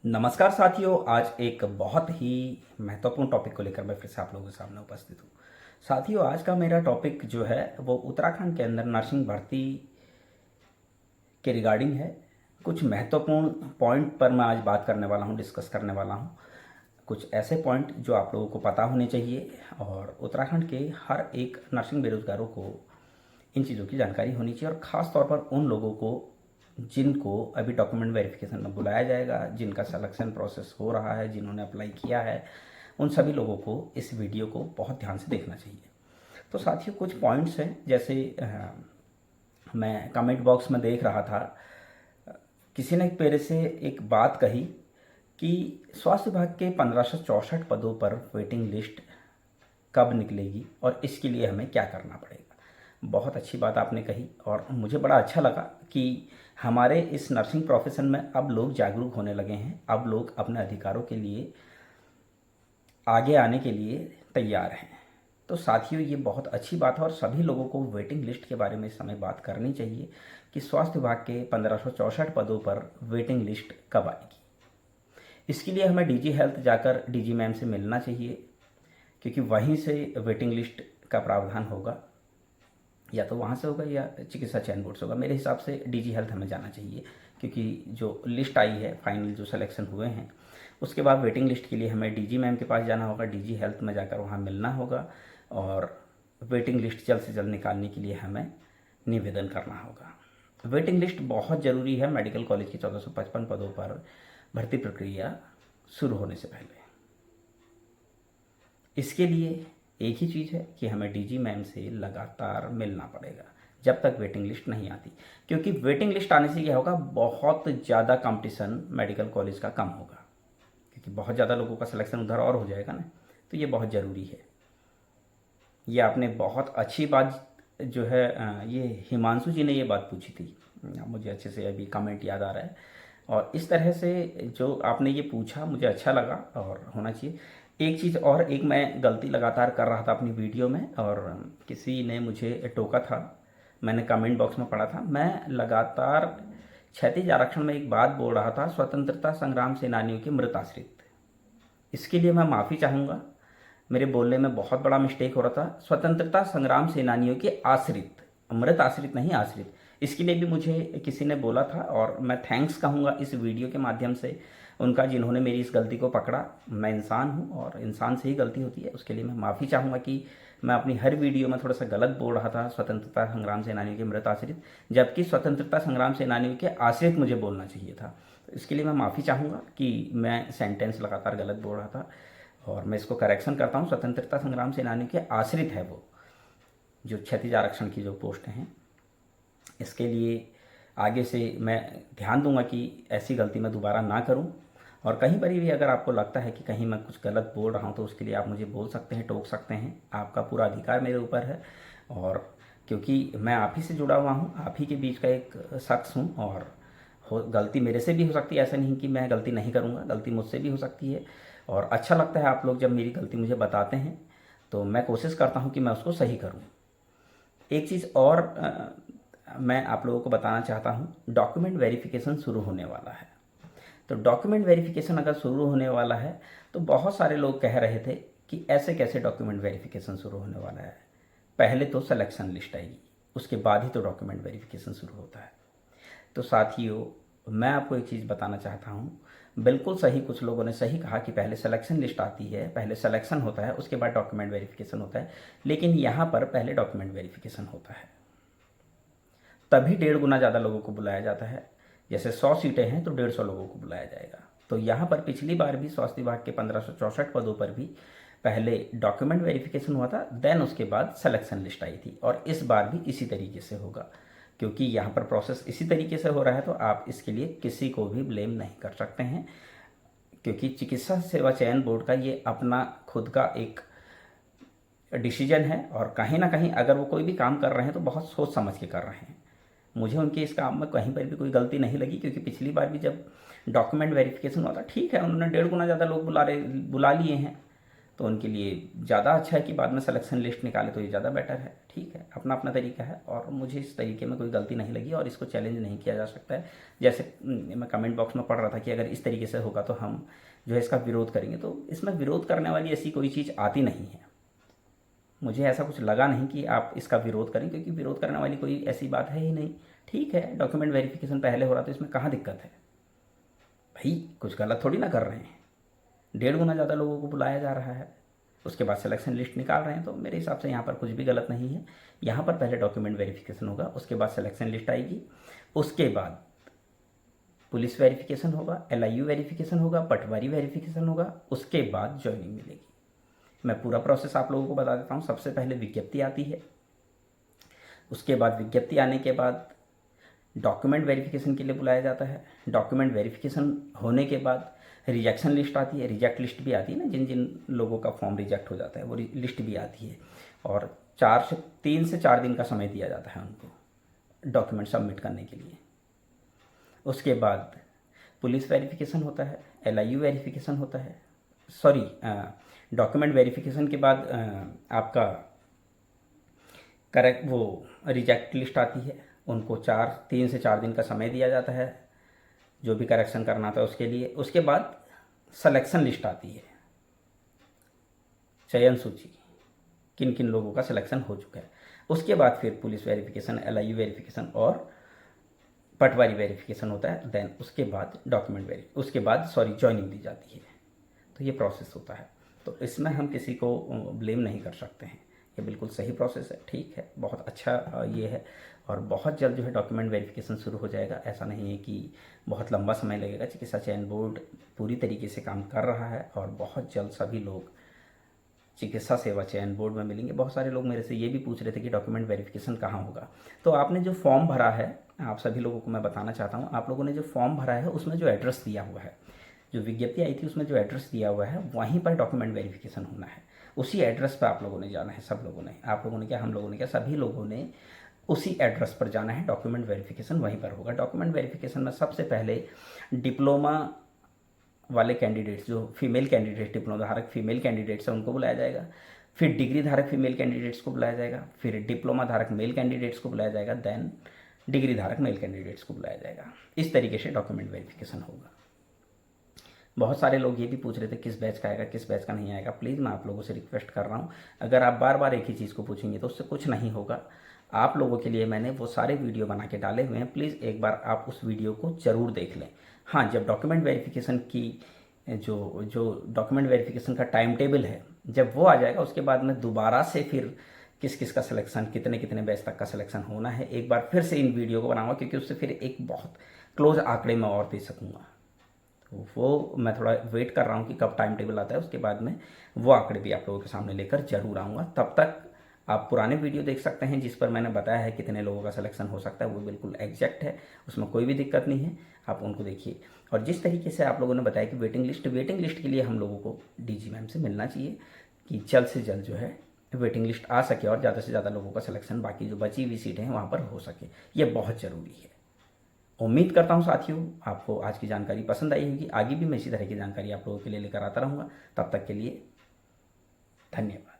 नमस्कार साथियों, आज एक बहुत ही महत्वपूर्ण टॉपिक को लेकर मैं फिर से आप लोगों के सामने उपस्थित हूँ। साथियों, आज का मेरा टॉपिक जो है वो उत्तराखंड के अंदर नर्सिंग भर्ती के रिगार्डिंग है। कुछ महत्वपूर्ण पॉइंट पर मैं आज बात करने वाला हूँ, डिस्कस करने वाला हूँ। कुछ ऐसे पॉइंट जो आप लोगों को पता होने चाहिए और उत्तराखंड के हर एक नर्सिंग बेरोजगारों को इन चीज़ों की जानकारी होनी चाहिए, और ख़ास तौर पर उन लोगों को जिनको अभी डॉक्यूमेंट वेरिफिकेशन में बुलाया जाएगा, जिनका सिलेक्शन प्रोसेस हो रहा है, जिन्होंने अप्लाई किया है, उन सभी लोगों को इस वीडियो को बहुत ध्यान से देखना चाहिए। तो साथियों, कुछ पॉइंट्स हैं, जैसे मैं कमेंट बॉक्स में देख रहा था, किसी ने मेरे से एक बात कही कि स्वास्थ्य विभाग के 1564 पदों पर वेटिंग लिस्ट कब निकलेगी और इसके लिए हमें क्या करना पड़ेगा। बहुत अच्छी बात आपने कही और मुझे बड़ा अच्छा लगा कि हमारे इस नर्सिंग प्रोफेशन में अब लोग जागरूक होने लगे हैं। अब लोग अपने अधिकारों के लिए आगे आने के लिए तैयार हैं। तो साथियों, ये बहुत अच्छी बात है और सभी लोगों को वेटिंग लिस्ट के बारे में इस समय बात करनी चाहिए कि स्वास्थ्य विभाग के 1564 पदों पर वेटिंग लिस्ट कब आएगी। इसके लिए हमें डीजी हेल्थ जाकर डीजी मैम से मिलना चाहिए, क्योंकि वहीं से वेटिंग लिस्ट का प्रावधान होगा, या तो वहाँ से होगा या चिकित्सा चयन बोर्ड से होगा। मेरे हिसाब से डीजी हेल्थ हमें जाना चाहिए, क्योंकि जो लिस्ट आई है, फाइनल जो सिलेक्शन हुए हैं, उसके बाद वेटिंग लिस्ट के लिए हमें डीजी मैम के पास जाना होगा, डीजी हेल्थ में जाकर वहाँ मिलना होगा और वेटिंग लिस्ट जल्द से जल्द निकालने के लिए हमें निवेदन करना होगा। वेटिंग लिस्ट बहुत ज़रूरी है मेडिकल कॉलेज की 1455 पदों पर भर्ती प्रक्रिया शुरू होने से पहले। इसके लिए एक ही चीज़ है कि हमें डीजी मैम से लगातार मिलना पड़ेगा जब तक वेटिंग लिस्ट नहीं आती, क्योंकि वेटिंग लिस्ट आने से क्या होगा, बहुत ज़्यादा कंपटीशन मेडिकल कॉलेज का कम होगा, क्योंकि बहुत ज़्यादा लोगों का सिलेक्शन उधर और हो जाएगा ना। तो ये बहुत ज़रूरी है। ये आपने बहुत अच्छी बात जो है, ये हिमांशु जी ने ये बात पूछी थी, मुझे अच्छे से अभी कमेंट याद आ रहा है। और इस तरह से जो आपने ये पूछा मुझे अच्छा लगा और होना चाहिए। एक चीज़ और, एक मैं गलती लगातार कर रहा था अपनी वीडियो में और किसी ने मुझे टोका था, मैंने कमेंट बॉक्स में पढ़ा था। मैं लगातार क्षैतिज आरक्षण में एक बात बोल रहा था, स्वतंत्रता संग्राम सेनानियों के मृत आश्रित। इसके लिए मैं माफ़ी चाहूँगा, मेरे बोलने में बहुत बड़ा मिस्टेक हो रहा था। स्वतंत्रता संग्राम सेनानियों के आश्रित, मृत आश्रित नहीं, आश्रित। इसके लिए भी मुझे किसी ने बोला था और मैं थैंक्स कहूँगा इस वीडियो के माध्यम से उनका, जिन्होंने मेरी इस गलती को पकड़ा। मैं इंसान हूँ और इंसान से ही गलती होती है, उसके लिए मैं माफ़ी चाहूँगा कि मैं अपनी हर वीडियो में थोड़ा सा गलत बोल रहा था, स्वतंत्रता संग्राम सेनानियों के मृत आश्रित, जबकि स्वतंत्रता संग्राम सेनानियों के आश्रित मुझे बोलना चाहिए था। तो इसके लिए मैं माफ़ी चाहूँगा कि मैं सेंटेंस लगातार गलत बोल रहा था और मैं इसको करेक्शन करता हूँ। स्वतंत्रता संग्राम सेनानियों के आश्रित है वो जो क्षैतिज आरक्षण की जो पोस्ट हैं। इसके लिए आगे से मैं ध्यान दूंगा कि ऐसी गलती मैं दोबारा ना करूं। और कहीं पर भी अगर आपको लगता है कि कहीं मैं कुछ गलत बोल रहा हूं तो उसके लिए आप मुझे बोल सकते हैं, टोक सकते हैं, आपका पूरा अधिकार मेरे ऊपर है। और क्योंकि मैं आप ही से जुड़ा हुआ हूं, आप ही के बीच का एक शख्स हूं और गलती मेरे से भी हो सकती है। ऐसा नहीं कि मैं गलती नहीं करूँगा, गलती मुझसे भी हो सकती है। और अच्छा लगता है आप लोग जब मेरी गलती मुझे बताते हैं, तो मैं कोशिश करता हूँ कि मैं उसको सही करूँ। एक चीज़ और मैं आप लोगों को बताना चाहता हूँ, डॉक्यूमेंट वेरिफिकेशन शुरू होने वाला है। तो डॉक्यूमेंट वेरिफिकेशन अगर शुरू होने वाला है तो बहुत सारे लोग कह रहे थे कि ऐसे कैसे डॉक्यूमेंट वेरिफिकेशन शुरू होने वाला है, पहले तो सिलेक्शन लिस्ट आएगी, उसके बाद ही तो डॉक्यूमेंट वेरिफिकेशन शुरू होता है। तो साथियों, मैं आपको एक चीज़ बताना चाहता हूँ, बिल्कुल सही, कुछ लोगों ने सही कहा कि पहले सिलेक्शन लिस्ट आती है, पहले सिलेक्शन होता है, उसके बाद डॉक्यूमेंट वेरिफिकेशन होता है। लेकिन यहाँ पर पहले डॉक्यूमेंट वेरिफिकेशन होता है, तभी 1.5 गुना ज़्यादा लोगों को बुलाया जाता है। जैसे 100 सीटें हैं तो 150 लोगों को बुलाया जाएगा। तो यहाँ पर पिछली बार भी स्वास्थ्य विभाग के 1564 पदों पर भी पहले डॉक्यूमेंट वेरिफिकेशन हुआ था, देन उसके बाद सिलेक्शन लिस्ट आई थी। और इस बार भी इसी तरीके से होगा, क्योंकि यहाँ पर प्रोसेस इसी तरीके से हो रहा है। तो आप इसके लिए किसी को भी ब्लेम नहीं कर सकते हैं, क्योंकि चिकित्सा सेवा चयन बोर्ड का ये अपना खुद का एक डिसीजन है। और कहीं ना कहीं अगर वो कोई भी काम कर रहे हैं तो बहुत सोच समझ के कर रहे हैं। मुझे उनके इस काम में कहीं पर भी कोई गलती नहीं लगी, क्योंकि पिछली बार भी जब डॉक्यूमेंट वेरिफिकेशन हुआ था, ठीक है, उन्होंने 1.5 गुना ज़्यादा लोग बुला लिए हैं, तो उनके लिए ज़्यादा अच्छा है कि बाद में सिलेक्शन लिस्ट निकाले, तो ये ज़्यादा बेटर है। ठीक है, अपना अपना तरीका है और मुझे इस तरीके में कोई गलती नहीं लगी और इसको चैलेंज नहीं किया जा सकता है। जैसे मैं कमेंट बॉक्स में पढ़ रहा था कि अगर इस तरीके से होगा तो हम जो है इसका विरोध करेंगे, तो इसमें विरोध करने वाली ऐसी कोई चीज़ आती नहीं है। मुझे ऐसा कुछ लगा नहीं कि आप इसका विरोध करें, क्योंकि विरोध करने वाली कोई ऐसी बात है ही नहीं। ठीक है, डॉक्यूमेंट वेरिफिकेशन पहले हो रहा तो इसमें कहाँ दिक्कत है भाई, कुछ गलत थोड़ी ना कर रहे हैं। 1.5 गुना ज़्यादा लोगों को बुलाया जा रहा है, उसके बाद सिलेक्शन लिस्ट निकाल रहे हैं, तो मेरे हिसाब से यहाँ पर कुछ भी गलत नहीं है। यहाँ पर पहले डॉक्यूमेंट वेरिफिकेशन होगा, उसके बाद सिलेक्शन लिस्ट आएगी, उसके बाद पुलिस वेरिफिकेशन होगा, LIU वेरिफिकेशन होगा, पटवारी वेरिफिकेशन होगा, उसके बाद ज्वाइनिंग मिलेगी। मैं पूरा प्रोसेस आप लोगों को बता देता हूँ। सबसे पहले विज्ञप्ति आती है, उसके बाद विज्ञप्ति आने के बाद डॉक्यूमेंट वेरिफिकेशन के लिए बुलाया जाता है। डॉक्यूमेंट वेरिफिकेशन होने के बाद रिजेक्शन लिस्ट आती है, रिजेक्ट लिस्ट भी आती है ना, जिन जिन लोगों का फॉर्म रिजेक्ट हो जाता है वो लिस्ट भी आती है, और 3 से 4 दिन का समय दिया जाता है उनको डॉक्यूमेंट सबमिट करने के लिए। उसके बाद पुलिस वेरिफिकेशन होता है, LIU वेरिफिकेशन होता है, सॉरी डॉक्यूमेंट वेरिफिकेशन के बाद आपका करेक्ट वो रिजेक्ट लिस्ट आती है, उनको 3 से 4 दिन का समय दिया जाता है जो भी करेक्शन करना था उसके लिए। उसके बाद सिलेक्शन लिस्ट आती है, चयन सूची, किन किन लोगों का सिलेक्शन हो चुका है। उसके बाद फिर पुलिस वेरिफिकेशन, LIU वेरिफिकेशन और पटवारी वेरिफिकेशन होता है। देन उसके बाद ज्वाइनिंग दी जाती है। तो ये प्रोसेस होता है, तो इसमें हम किसी को ब्लेम नहीं कर सकते हैं, ये बिल्कुल सही प्रोसेस है। ठीक है, बहुत अच्छा ये है, और बहुत जल्द जो है डॉक्यूमेंट वेरिफिकेशन शुरू हो जाएगा। ऐसा नहीं है कि बहुत लंबा समय लगेगा। चिकित्सा चयन बोर्ड पूरी तरीके से काम कर रहा है और बहुत जल्द सभी लोग चिकित्सा सेवा चयन बोर्ड में मिलेंगे। बहुत सारे लोग मेरे से ये भी पूछ रहे थे कि डॉक्यूमेंट वेरिफिकेशन कहाँ होगा। तो आपने जो फॉर्म भरा है, आप सभी लोगों को मैं बताना चाहता हूँ, आप लोगों ने जो फॉर्म भरा है उसमें जो एड्रेस दिया हुआ है, जो विज्ञप्ति आई थी उसमें जो एड्रेस दिया हुआ है, वहीं पर डॉक्यूमेंट वेरिफिकेशन होना है। उसी एड्रेस पर आप लोगों ने जाना है, सब लोगों ने, आप लोगों ने क्या, हम लोगों ने क्या, सभी लोगों ने उसी एड्रेस पर जाना है। डॉक्यूमेंट वेरिफिकेशन वहीं पर होगा। डॉक्यूमेंट वेरिफिकेशन में सबसे पहले डिप्लोमा वाले कैंडिडेट्स, जो फीमेल कैंडिडेट, डिप्लोमा धारक फीमेल कैंडिडेट्स हैं, उनको बुलाया जाएगा। फिर डिग्री धारक फीमेल कैंडिडेट्स को बुलाया जाएगा। फिर डिप्लोमा धारक मेल कैंडिडेट्स को बुलाया जाएगा। देन डिग्री धारक मेल कैंडिडेट्स को बुलाया जाएगा। इस तरीके से डॉक्यूमेंट वेरिफिकेशन होगा। बहुत सारे लोग ये भी पूछ रहे थे किस बैच का आएगा, किस बैच का नहीं आएगा। प्लीज़ मैं आप लोगों से रिक्वेस्ट कर रहा हूँ, अगर आप बार बार एक ही चीज़ को पूछेंगे तो उससे कुछ नहीं होगा। आप लोगों के लिए मैंने वो सारे वीडियो बना के डाले हुए हैं, प्लीज़ एक बार आप उस वीडियो को ज़रूर देख लें। हाँ, जब डॉक्यूमेंट वेरिफिकेशन की जो डॉक्यूमेंट वेरिफिकेशन का टाइम टेबल है, जब वो आ जाएगा उसके बाद मैं दोबारा से फिर किस किस का सिलेक्शन, कितने कितने बैच तक का सिलेक्शन होना है, एक बार फिर से इन वीडियो को बनाऊंगा, क्योंकि उससे फिर एक बहुत क्लोज आंकड़े में और दे सकूँगा। तो वो मैं थोड़ा वेट कर रहा हूँ कि कब टाइम टेबल आता है, उसके बाद में वो आंकड़े भी आप लोगों के सामने लेकर जरूर आऊँगा। तब तक आप पुराने वीडियो देख सकते हैं जिस पर मैंने बताया है कितने लोगों का सिलेक्शन हो सकता है, वो बिल्कुल एग्जैक्ट है, उसमें कोई भी दिक्कत नहीं है। आप उनको देखिए। और जिस तरीके से आप लोगों ने बताया कि वेटिंग लिस्ट के लिए हम लोगों को DG मैम से मिलना चाहिए कि जल्द से जल्द जो है वेटिंग लिस्ट आ सके और ज़्यादा से ज़्यादा लोगों का सिलेक्शन बाकी जो बची हुई सीटें हैं वहाँ पर हो सके, ये बहुत ज़रूरी है। उम्मीद करता हूँ साथियों आपको आज की जानकारी पसंद आई होगी। आगे भी मैं इसी तरह की जानकारी आप लोगों के लिए लेकर आता रहूँगा। तब तक के लिए धन्यवाद।